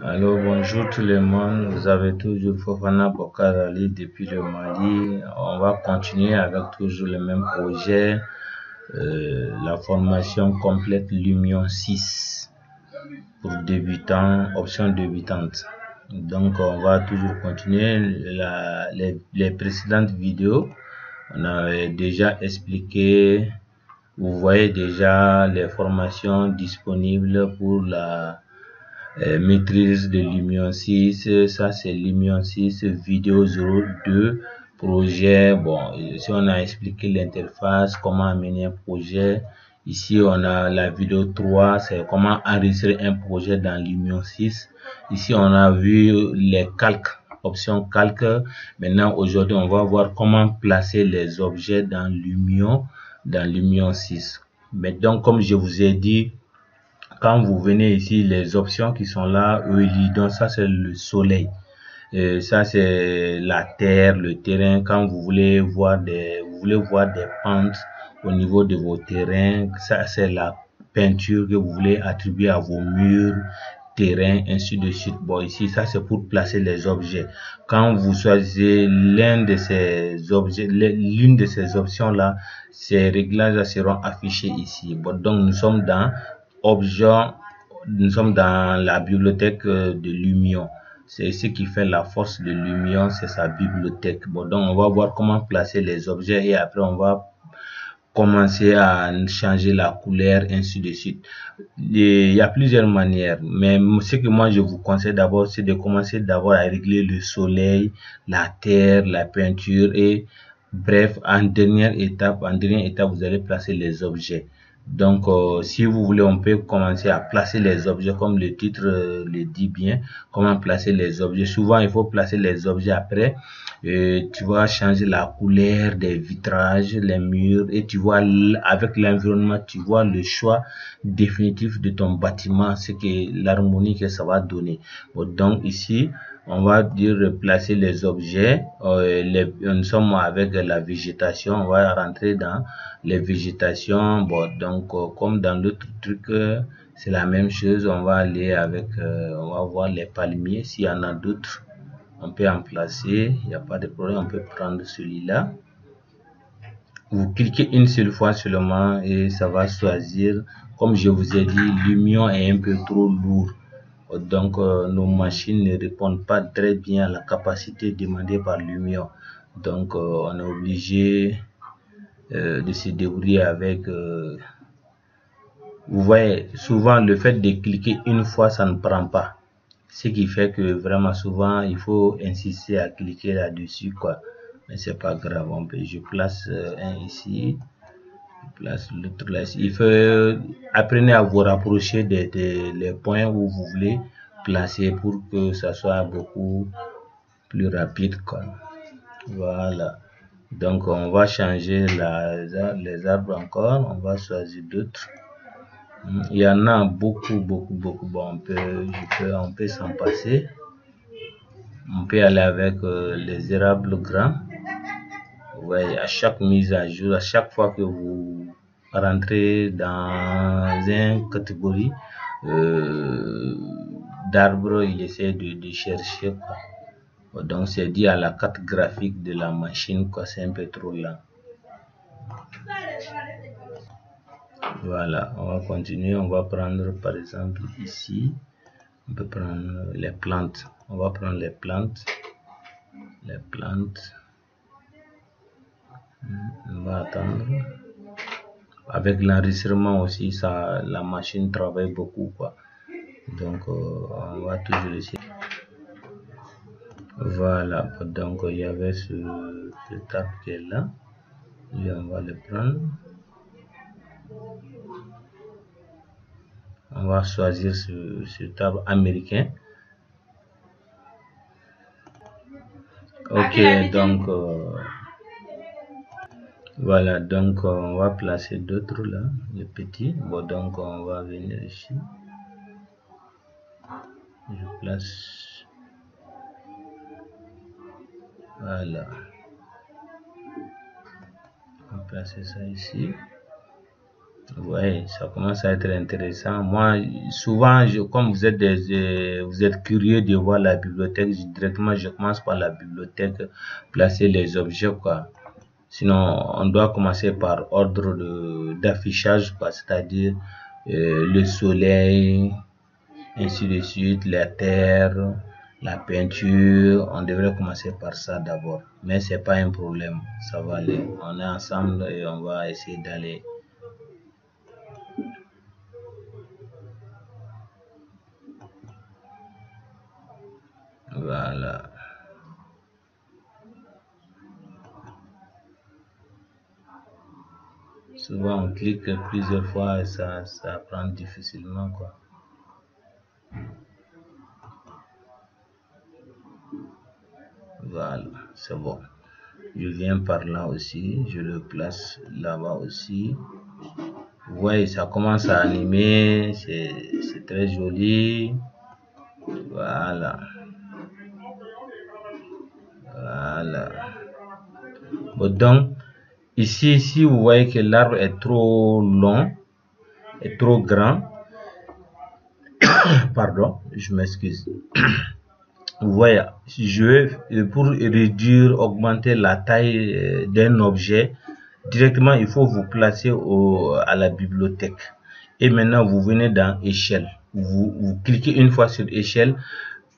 Alors bonjour tout le monde, vous avez toujours Fofana Bokar Ali depuis le Mali. On va continuer avec toujours le même projet, la formation complète Lumion 6 pour débutants, option débutante. Donc on va toujours continuer les précédentes vidéos. On a déjà expliqué, vous voyez déjà les formations disponibles pour la maîtrise de Lumion 6, ça c'est Lumion 6 vidéo 02 projet. Bon, ici on a expliqué l'interface, comment amener un projet. Ici on a la vidéo 3, c'est comment enregistrer un projet dans Lumion 6. Ici on a vu les calques, option calque. Maintenant aujourd'hui on va voir comment placer les objets dans Lumion 6. Mais donc comme je vous ai dit, quand vous venez ici, les options qui sont là, donc ça c'est le soleil, ça c'est la terre, le terrain. Quand vous voulez voir des pentes au niveau de vos terrains, ça c'est la peinture que vous voulez attribuer à vos murs, terrain, ainsi de suite. Bon, ici ça c'est pour placer les objets. Quand vous choisissez l'une de ces options là, ces réglages seront affichés ici. Bon, donc nous sommes dans la bibliothèque de Lumion. C'est ce qui fait la force de Lumion, c'est sa bibliothèque. Bon, donc on va voir comment placer les objets et après on va commencer à changer la couleur, ainsi de suite. Il y a plusieurs manières, mais ce que moi je vous conseille d'abord, c'est de commencer d'abord à régler le soleil, la terre, la peinture et bref, en dernière étape, vous allez placer les objets. Donc, si vous voulez, on peut commencer à placer les objets comme le titre le dit bien. Comment placer les objets? Souvent, il faut placer les objets après. Tu vas changer la couleur des vitrages, les murs, et tu vois avec l'environnement, tu vois le choix définitif de ton bâtiment, ce que l'harmonie que ça va donner. Bon, donc ici, on va dire placer les objets. Nous sommes avec la végétation. On va rentrer dans les végétations. Bon, donc comme dans l'autre truc, c'est la même chose. On va aller avec, on va voir les palmiers. S'il y en a d'autres, on peut en placer. Il n'y a pas de problème. On peut prendre celui-là. Vous cliquez une seule fois seulement et ça va choisir. Comme je vous ai dit, Lumion est un peu trop lourd. Donc, nos machines ne répondent pas très bien à la capacité demandée par Lumion. Donc, on est obligé de se débrouiller avec. Vous voyez, souvent le fait de cliquer une fois, ça ne prend pas. Ce qui fait que vraiment souvent, il faut insister à cliquer là-dessus, quoi. Mais c'est pas grave. Je place un ici. Place l'autre là. Il faut apprenez à vous rapprocher les points où vous voulez placer pour que ça soit beaucoup plus rapide, quoi. Voilà. Donc on va changer les arbres encore. On va choisir d'autres. Il y en a beaucoup. Bon, on peut s'en passer. On peut aller avec les érables grands. Ouais, à chaque mise à jour, à chaque fois que vous rentrez dans une catégorie d'arbres, il essaie de chercher, quoi. Donc c'est dit à la carte graphique de la machine, quoi, c'est un peu trop lent. Voilà, on va continuer. On va prendre par exemple ici, on peut prendre les plantes. On va prendre les plantes. On va attendre. Avec l'enregistrement aussi, la machine travaille beaucoup, quoi. Donc on va toujours essayer. Voilà, donc il y avait ce tab qui est là. Et on va le prendre. On va choisir ce tab américain. Ok, donc voilà, donc on va placer d'autres là, les petits. Bon, donc on va venir ici. Je place. Voilà. On va placer ça ici. Ouais, ça commence à être intéressant. Moi, souvent, comme vous êtes curieux de voir la bibliothèque, directement, je commence par la bibliothèque, placer les objets, quoi. Sinon, on doit commencer par ordre d'affichage, quoi, c'est-à-dire le soleil, ainsi de suite, la terre, la peinture. On devrait commencer par ça d'abord. Mais c'est pas un problème, ça va aller. On est ensemble et on va essayer d'aller. Voilà. Souvent, on clique plusieurs fois et ça prend difficilement, quoi. Voilà, c'est bon. Je viens par là aussi, je le place là-bas aussi. Ouais, ça commence à animer, c'est très joli. Voilà, voilà. Bon, donc, ici, si vous voyez que l'arbre est trop long, est trop grand, pardon, je m'excuse. Vous voyez, pour réduire, augmenter la taille d'un objet, directement, il faut vous placer à la bibliothèque. Et maintenant, vous venez dans échelle. Vous cliquez une fois sur échelle.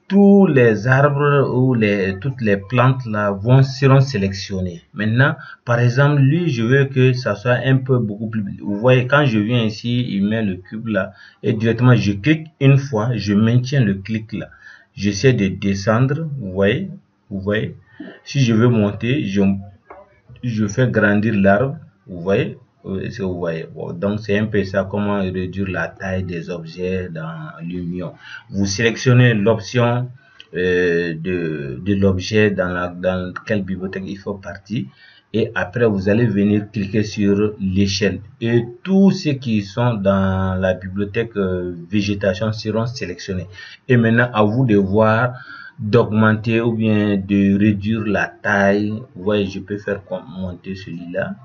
Tous les arbres ou toutes les plantes là seront sélectionnés. Maintenant, par exemple, lui, je veux que ça soit un peu beaucoup plus. Vous voyez, quand je viens ici, il met le cube là et directement, je clique une fois, je maintiens le clic là. J'essaie de descendre, vous voyez. Si je veux monter, je fais grandir l'arbre, vous voyez. Vous voyez. Bon, donc c'est un peu ça, comment réduire la taille des objets dans Lumion. Vous sélectionnez l'option de l'objet dans quelle bibliothèque il faut partir et après vous allez venir cliquer sur l'échelle et tous ceux qui sont dans la bibliothèque végétation seront sélectionnés et maintenant à vous de voir d'augmenter ou bien de réduire la taille. Vous voyez, je peux faire monter celui-là,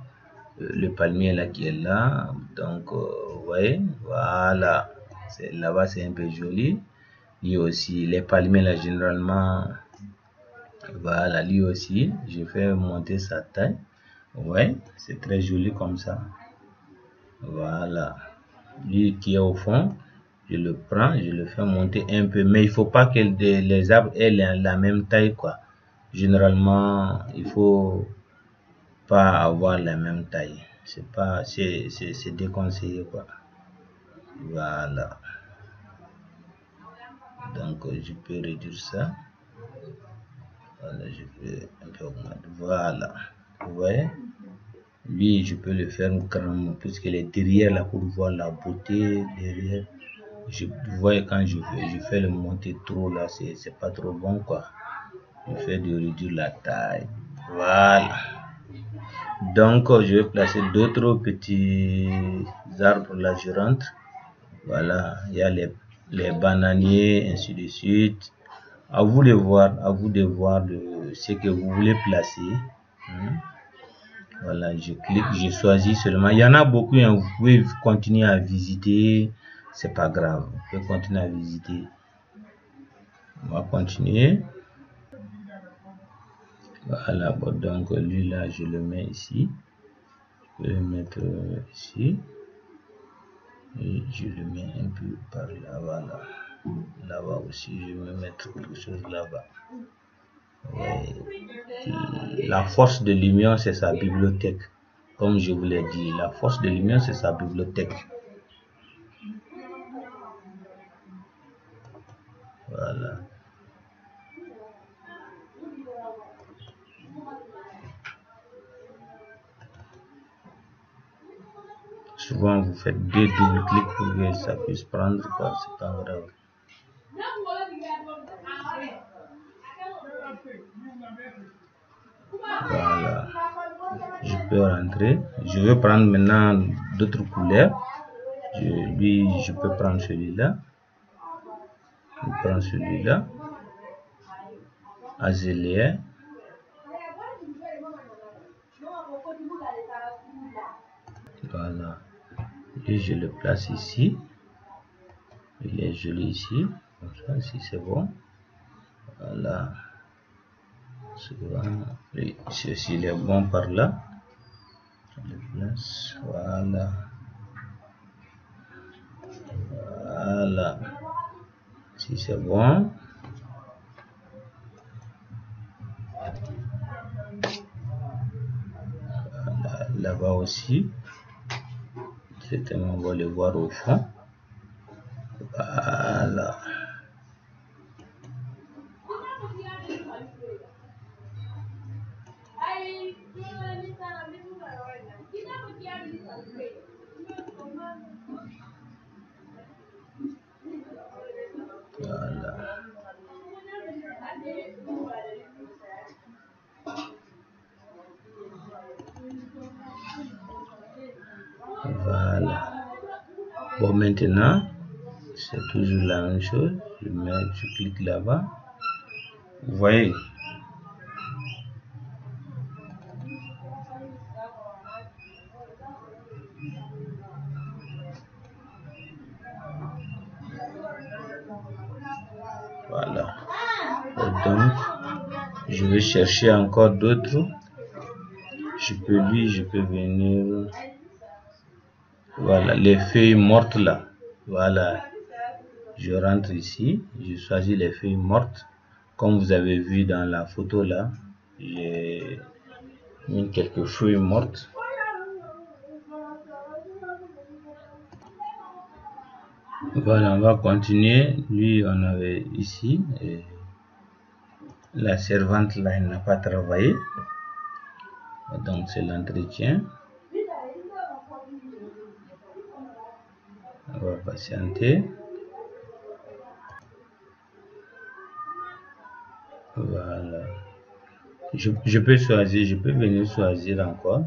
le palmier là qui est là. Donc, vous voyez, voilà. Là-bas, c'est un peu joli. Lui aussi, les palmiers là, généralement, voilà, lui aussi, je fais monter sa taille. Ouais, c'est très joli comme ça. Voilà. Lui qui est au fond, je le prends, je le fais monter un peu. Mais il faut pas que les arbres aient la même taille, quoi. Généralement, il faut pas avoir la même taille. C'est déconseillé, quoi. Voilà. Donc, je peux réduire ça. Voilà, je peux un peu augmenter. Voilà. Vous voyez? Lui, je peux le faire grand puisqu'il est derrière là pour voir la beauté derrière. Vous voyez, quand je fais le monter trop là, c'est pas trop bon, quoi. Je fais de réduire la taille. Voilà. Donc, je vais placer d'autres petits arbres là, je rentre. Voilà, il y a les bananiers, ainsi de suite. À vous de voir, ce que vous voulez placer. Voilà, je clique, je choisis seulement. Il y en a beaucoup, hein, vous pouvez continuer à visiter. C'est pas grave, vous pouvez continuer à visiter. On va continuer. Voilà, bon, donc lui là, je le mets ici. Je peux le mettre ici. Et je le mets un peu par là, voilà. Là-bas aussi, je vais mettre quelque chose là-bas. Ouais. La force de Lumion, c'est sa bibliothèque. Comme je vous l'ai dit, la force de Lumion, c'est sa bibliothèque. Voilà. Souvent, vous faites deux double clics pour que ça puisse prendre, quoi. C'est pas grave. Voilà. Je peux rentrer. Je vais prendre maintenant d'autres couleurs. Je peux prendre celui-là. Je prends celui-là. Azélien. Voilà. et je le place ici. Il est joli ici, comme ça, si c'est bon. Voilà. Ceci il est bon par là. Je le place. Voilà. Voilà. Si c'est bon. Voilà. Là-bas aussi. Certainement, on va le voir au fond. Voilà. Voilà. Voilà. Bon, maintenant, c'est toujours la même chose. Je clique là-bas. Vous voyez. Voilà. Donc, je vais chercher encore d'autres. Je peux venir. Voilà, les feuilles mortes là. Voilà. Je rentre ici. Je choisis les feuilles mortes. Comme vous avez vu dans la photo là, j'ai mis quelques feuilles mortes. Voilà, on va continuer. Lui, on avait ici. Et la servante là, elle n'a pas travaillé. Donc, c'est l'entretien. On va patienter. Voilà. Je peux choisir, je peux venir choisir encore.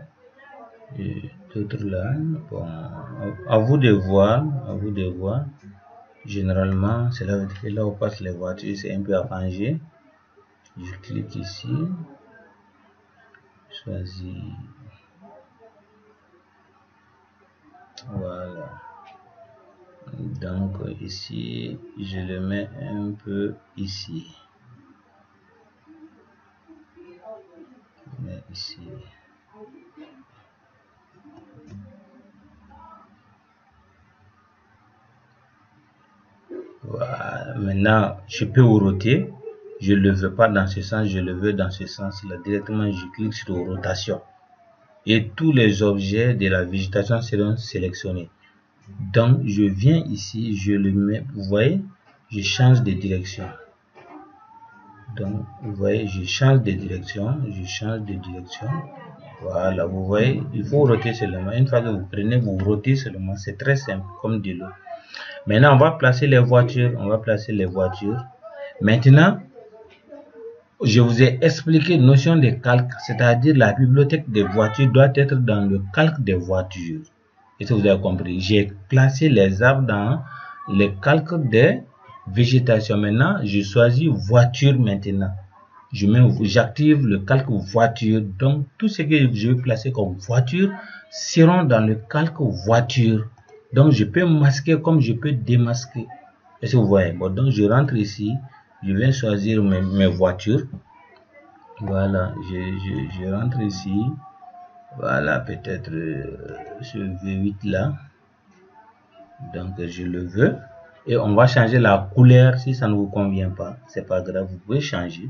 Et d'autres là. Bon, à vous de voir. À vous de voir. Généralement, cela veut dire que là où passent les voitures, c'est un peu arrangé. Je clique ici. Choisis. Voilà. Donc ici, je le mets un peu ici. Mais ici. Voilà. Maintenant, je peux roter. Je ne le veux pas dans ce sens, je le veux dans ce sens-là. Directement, je clique sur rotation. Et tous les objets de la végétation seront sélectionnés. Donc, je viens ici, je le mets, vous voyez, je change de direction. Donc, vous voyez, je change de direction, Voilà, vous voyez, il faut roter seulement. Une fois que vous prenez, vous rotez seulement. C'est très simple, comme de l'eau. Maintenant, on va placer les voitures. Maintenant, je vous ai expliqué la notion de calque, c'est-à-dire la bibliothèque des voitures doit être dans le calque des voitures. Est-ce que vous avez compris? J'ai placé les arbres dans le calque des végétations. Maintenant, je choisis voiture maintenant. J'active le calque voiture. Donc, tout ce que je vais placer comme voiture seront dans le calque voiture. Donc, je peux masquer comme je peux démasquer. Est-ce que vous voyez? Bon, donc, je rentre ici. Je viens choisir mes voitures. Voilà, je rentre ici. Voilà, peut-être ce V8 là. Donc, je le veux. Et on va changer la couleur. Si ça ne vous convient pas, c'est pas grave, vous pouvez changer.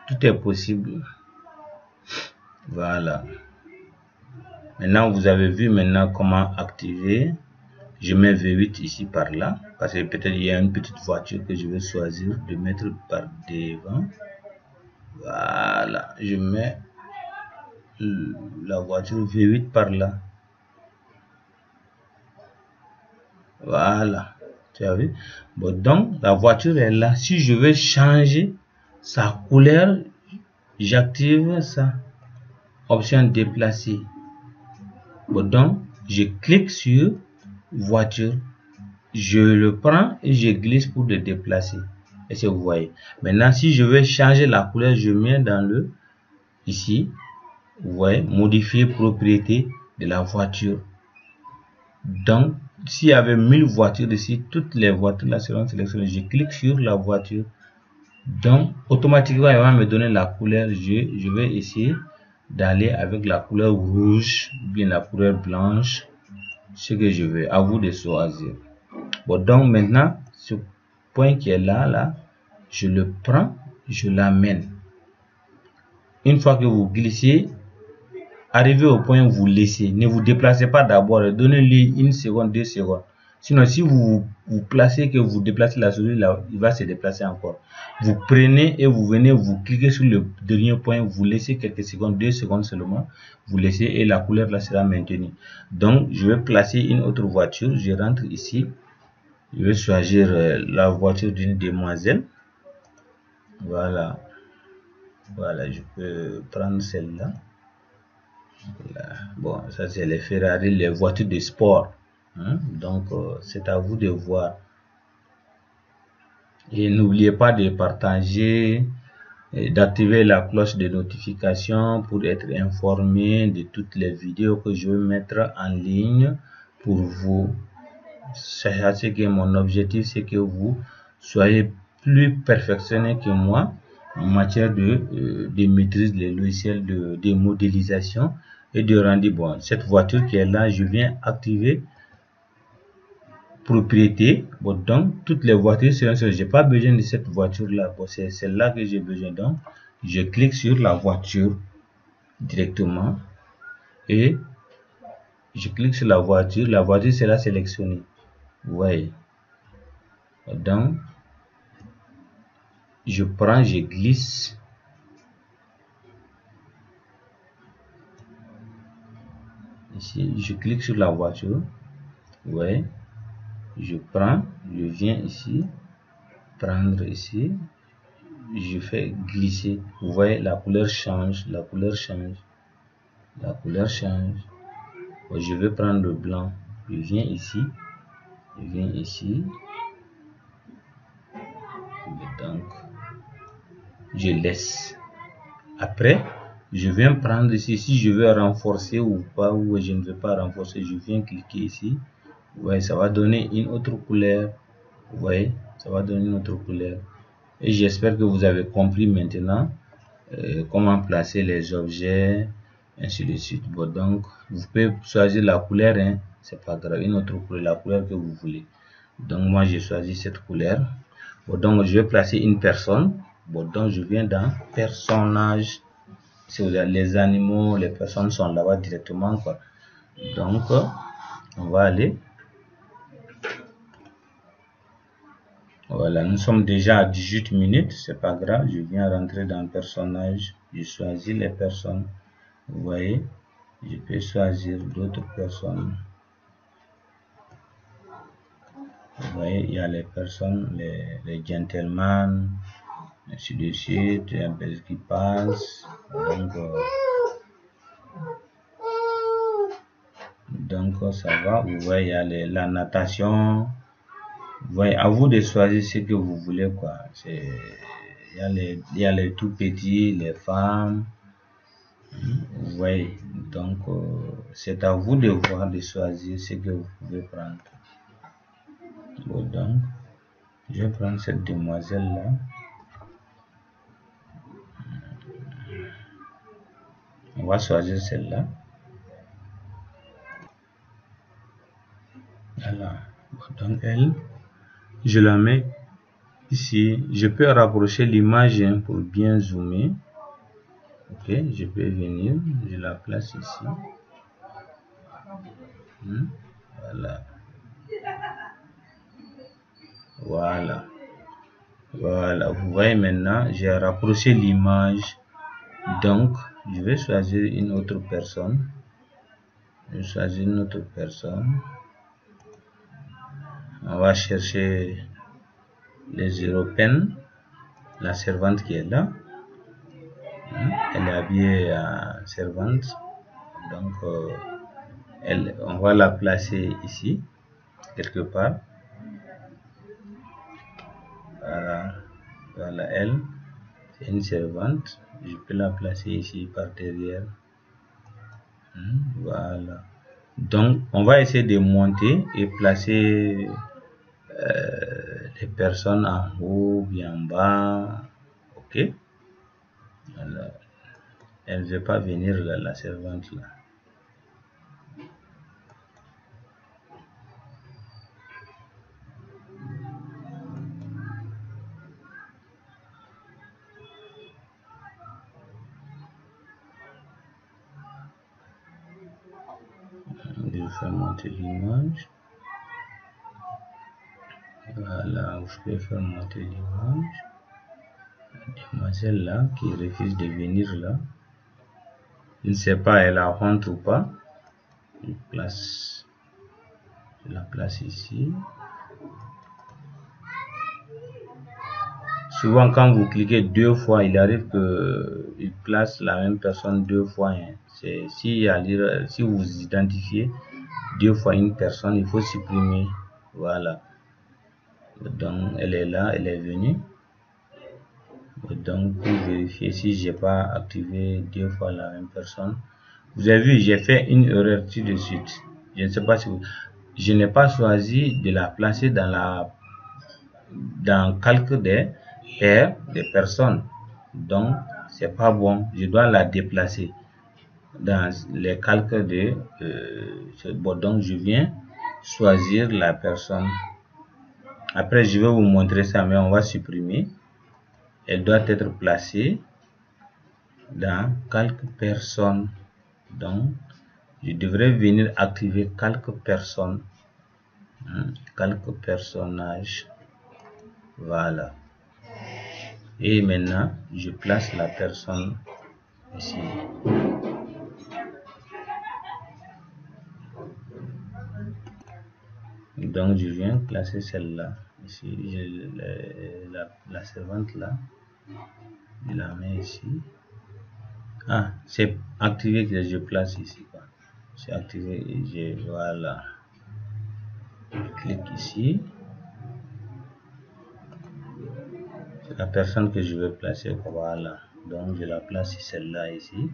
Tout est possible. Voilà. Maintenant, vous avez vu maintenant comment activer. Je mets V8 ici par là. Parce que peut-être il y a une petite voiture que je vais choisir de mettre par devant. Voilà. Je mets la voiture V8 par là. Voilà. Tu as vu? Bon, donc, la voiture est là. Si je veux changer sa couleur, j'active ça. Option déplacer. Bon, donc, je clique sur voiture. Je le prends et je glisse pour le déplacer. Est-ce que vous voyez? Maintenant, si je veux changer la couleur, je mets dans le ici. Vous voyez, modifier propriété de la voiture. Donc, s'il y avait 1000 voitures ici, toutes les voitures là seront sélectionnées. Je clique sur la voiture. Donc, automatiquement, il va me donner la couleur. Je vais essayer d'aller avec la couleur rouge ou bien la couleur blanche. Ce que je veux. À vous de choisir. Bon, donc maintenant, ce point qui est là, je le prends, je l'amène. Une fois que vous glissez, arrivez au point où vous laissez. Ne vous déplacez pas d'abord. Donnez-lui 1 seconde, 2 secondes. Sinon, si vous placez, que vous déplacez la souris, là, il va se déplacer encore. Vous prenez et vous venez, vous cliquez sur le dernier point, vous laissez quelques secondes, 2 secondes seulement. Vous laissez et la couleur là sera maintenue. Donc, je vais placer une autre voiture. Je rentre ici. Je vais choisir la voiture d'une demoiselle. Voilà. Voilà, je peux prendre celle-là. Bon, ça c'est les Ferrari, les voitures de sport. Donc, c'est à vous de voir. Et n'oubliez pas de partager et d'activer la cloche de notification pour être informé de toutes les vidéos que je vais mettre en ligne pour vous. Sachez que mon objectif, c'est que vous soyez plus perfectionné que moi en matière de maîtrise des logiciels de modélisation et de rendu. Bon, cette voiture qui est là, je viens activer propriété. Bon, donc toutes les voitures seront sur. J'ai pas besoin de cette voiture là. Bon, c'est celle-là que j'ai besoin. Donc, je clique sur la voiture directement et je clique sur la voiture. La voiture sera sélectionnée. Vous voyez. Donc, je prends, je glisse. Ici, je clique sur la voiture. Vous voyez. Je prends, je viens ici, prendre ici, je fais glisser. Vous voyez, la couleur change, la couleur change, la couleur change. Bon, je vais prendre le blanc. Je viens ici, je viens ici. Donc, je laisse. Après, je viens prendre ici. Si je veux renforcer ou pas, ou je ne veux pas renforcer, je viens cliquer ici. Vous voyez, ça va donner une autre couleur. Vous voyez, ça va donner une autre couleur. Et j'espère que vous avez compris maintenant comment placer les objets, ainsi de suite. Bon, donc, vous pouvez choisir la couleur, hein, c'est pas grave, une autre couleur, la couleur que vous voulez. Donc, moi, j'ai choisi cette couleur. Bon, donc, je vais placer une personne. Bon, donc, je viens dans personnage. Si vous avez les animaux, les personnes sont là-bas directement, quoi. Donc, on va aller. Voilà, nous sommes déjà à 18 minutes, c'est pas grave, je viens rentrer dans le personnage, je choisis les personnes, vous voyez, je peux choisir d'autres personnes. Vous voyez, il y a les personnes, les gentlemen, ainsi de suite, un peu qui passe, donc ça va, vous voyez, il y a la natation. Vous voyez, à vous de choisir ce que vous voulez, quoi. Il y a les tout petits, les femmes. Vous voyez, donc c'est à vous de voir, de choisir ce que vous pouvez prendre. Bon, donc, je vais prendre cette demoiselle là. On va choisir celle-là. Voilà. Bon, donc elle, je la mets ici. Je peux rapprocher l'image pour bien zoomer. Ok, je peux venir, je la place ici. Voilà. Voilà. Voilà. Vous voyez maintenant, j'ai rapproché l'image. Donc, je vais choisir une autre personne. Je vais choisir une autre personne. On va chercher les Européennes. La servante qui est là. Elle est habillée en servante. Donc, on va la placer ici, quelque part. Voilà, voilà, elle, c'est une servante. Je peux la placer ici par derrière. Voilà. Donc, on va essayer de monter et placer les personnes en haut, bien en bas. Ok. Voilà. Elle ne veut pas venir là, la servante là. Je vais faire monter l'image. Voilà, je peux faire monter l'image. La demoiselle là qui refuse de venir là. Je ne sais pas, elle a honte ou pas. Je la place ici. Souvent, quand vous cliquez 2 fois, il arrive qu'il place la même personne 2 fois. Hein. Si vous identifiez 2 fois une personne, il faut supprimer. Voilà. Donc, elle est là, elle est venue. Donc, pour vérifier si j'ai pas activé 2 fois la même personne. Vous avez vu, j'ai fait une erreur tout de suite. Je ne sais pas si je n'ai pas choisi de la placer dans le calque des personnes. Donc, c'est pas bon. Je dois la déplacer dans les calques de bon, donc je viens choisir la personne. Après, je vais vous montrer ça, mais on va supprimer. Elle doit être placée dans calque personne. Donc, je devrais venir activer calque personne, calque personnage. Voilà. Et maintenant, je place la personne ici. Donc, je viens placer celle-là. Ici, la servante là. Je la mets ici. Ah, c'est activé que je place ici. C'est activé. Voilà. Je clique ici. C'est la personne que je veux placer. Voilà. Donc, je la place celle-là ici.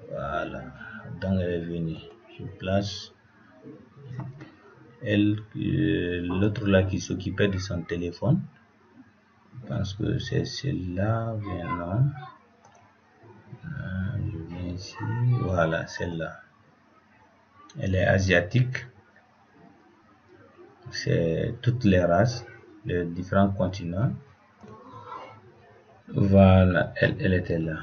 Voilà. Donc, elle est venue. Je place l'autre là qui s'occupait de son téléphone. Je pense que c'est celle-là. Non. Je viens ici. Voilà, celle-là. Elle est asiatique. C'est toutes les races, les différents continents. Voilà, elle était là.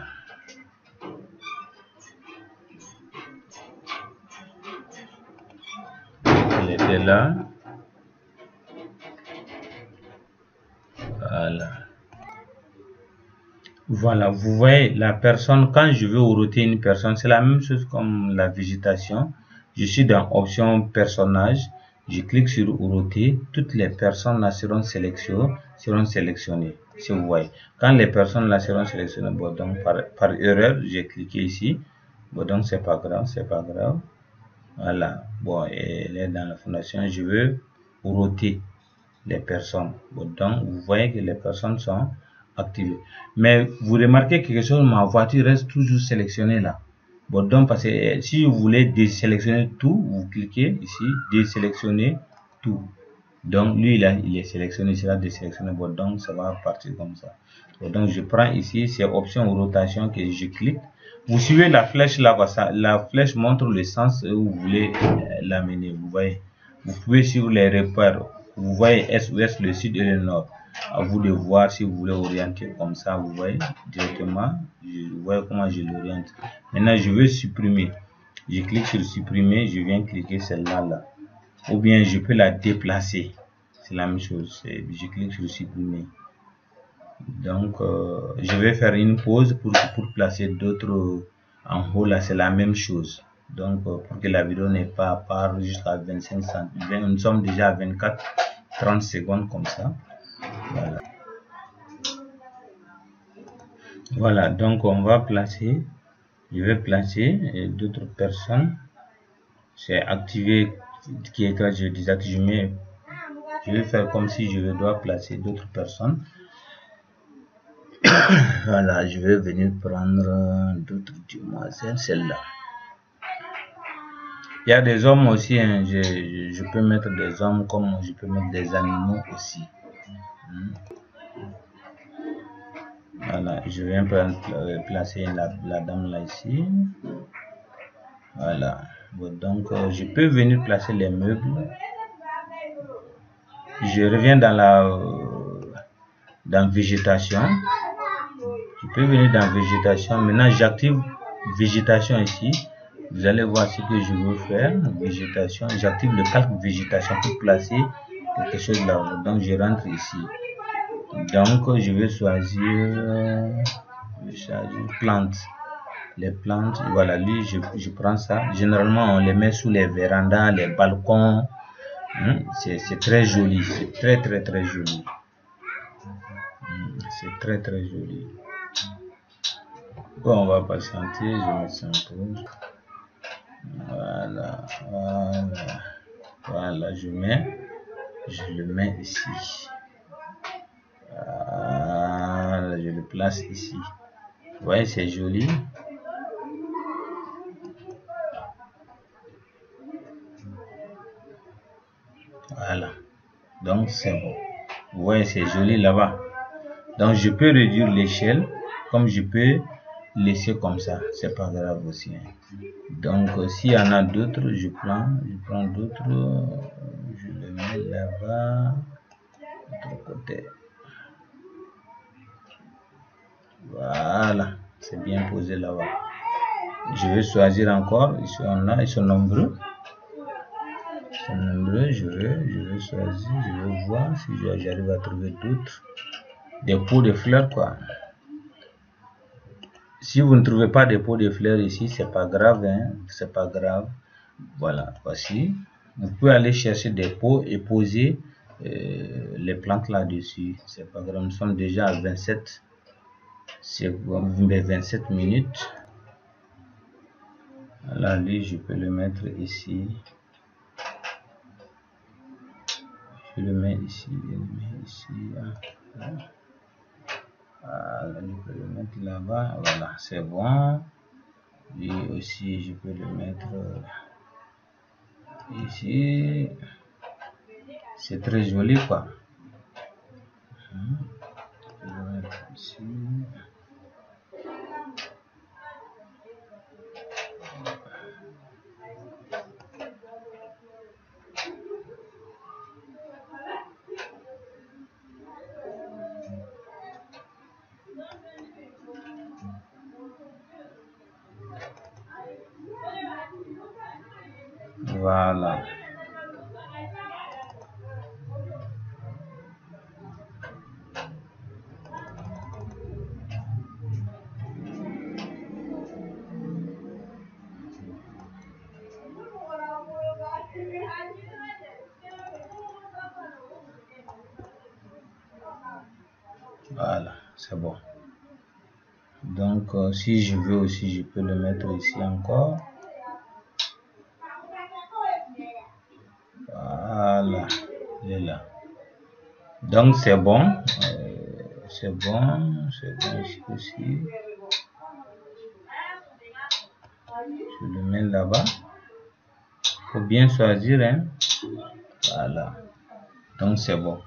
Elle était là. Voilà. Voilà, vous voyez la personne, quand je veux router une personne, c'est la même chose comme la végétation. Je suis dans option personnage, je clique sur router, toutes les personnes là seront sélectionnées. Si vous voyez, quand les personnes là seront sélectionnées, bon, donc par erreur, j'ai cliqué ici. Bon, donc c'est pas grave, c'est pas grave. Voilà, bon, elle est dans la fondation, je veux router les personnes. Bon, donc vous voyez que les personnes sont activées. Mais vous remarquez quelque chose, ma voiture reste toujours sélectionnée là. Bon, donc parce que si vous voulez désélectionner tout, vous cliquez ici, désélectionner tout. Donc lui il est sélectionné, il sera désélectionné. Bon, donc ça va partir comme ça. Bon, donc je prends ici, c'est option rotation que je clique. Vous suivez la flèche là, la flèche montre le sens où vous voulez l'amener. Vous voyez, vous pouvez suivre les repères. Vous voyez est-ouest, le sud et le nord. À vous de voir si vous voulez orienter comme ça. Vous voyez directement. Vous voyez comment je l'oriente. Maintenant, je veux supprimer. Je clique sur supprimer. Je viens cliquer celle-là là. Ou bien je peux la déplacer. C'est la même chose. Je clique sur supprimer. Donc, je vais faire une pause pour placer d'autres en haut là. C'est la même chose. Donc, pour que la vidéo n'ait pas part jusqu'à 25 centimes. Nous sommes déjà à 24-30 secondes comme ça. Voilà. Voilà, donc on va placer. Je vais placer d'autres personnes. C'est activé qui est là, je désactive. Je vais faire comme si je dois placer d'autres personnes. Voilà, je vais venir prendre d'autres demoiselles, celle-là. Il y a des hommes aussi, hein. Je peux mettre des hommes comme je peux mettre des animaux aussi. Voilà, je viens placer la dame là ici. Voilà. Bon, donc, je peux venir placer les meubles. Je reviens dans végétation. Je peux venir dans végétation. Maintenant, j'active végétation ici. Vous allez voir ce que je veux faire. Végétation. J'active le calque végétation pour placer quelque chose là. Donc, je rentre ici. Donc, je vais choisir plantes. Les plantes, voilà, lui, je prends ça. Généralement, on les met sous les vérandas, les balcons. C'est très joli. C'est très joli. C'est très joli. Bon, on va patienter. Je vais mettre ça en pause. Voilà, je le mets ici. Voilà, je le place ici. Vous voyez, c'est joli. Voilà. Donc, c'est bon. Vous voyez, c'est joli là-bas. Donc, je peux réduire l'échelle comme je peux laisser comme ça. C'est pas grave aussi. Donc, s'il y en a d'autres, je prends d'autres. Je les mets là-bas. De l'autre côté. Voilà. C'est bien posé là-bas. Je vais choisir encore. Ici, ils sont nombreux. Je vais choisir, je vais voir si j'arrive à trouver d'autres. Des pots de fleurs, quoi. Si vous ne trouvez pas des pots de fleurs ici, c'est pas grave, hein. C'est pas grave. Voilà, voici. Vous pouvez aller chercher des pots et poser les plantes là-dessus. C'est pas grave. Nous sommes déjà à 27. C'est 27 minutes. Là, lui, je peux le mettre ici. Je le mets ici, Voilà, je peux le mettre là-bas. Voilà, c'est bon. Et aussi, je peux le mettre ici. C'est très joli, quoi. Je peux le mettre ici. Voilà. Voilà, c'est bon. Donc, si je veux aussi, je peux le mettre ici encore. Voilà, il est là. Donc, c'est bon. C'est bon ici aussi. Je le mets là-bas. Il faut bien choisir, hein. Voilà. Donc, c'est bon.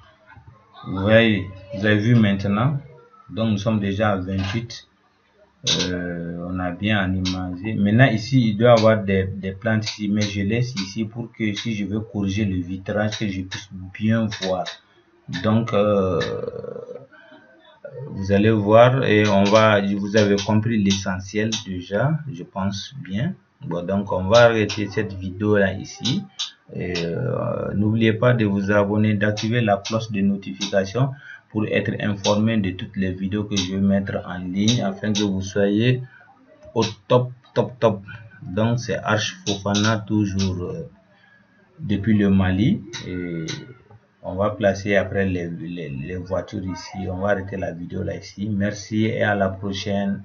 Vous voyez, vous avez vu maintenant. Donc, nous sommes déjà à 28. On a bien animalisé. Maintenant, ici, il doit y avoir des plantes ici, mais je laisse ici pour que si je veux corriger le vitrage, que je puisse bien voir. Donc, vous allez voir et vous avez compris l'essentiel déjà, je pense bien. Bon, donc, on va arrêter cette vidéo là ici. N'oubliez pas de vous abonner, d'activer la cloche de notification pour être informé de toutes les vidéos que je vais mettre en ligne afin que vous soyez au top. Donc, c'est Arch Fofana, toujours depuis le Mali. Et on va placer après les voitures ici. On va arrêter la vidéo là ici. Merci et à la prochaine.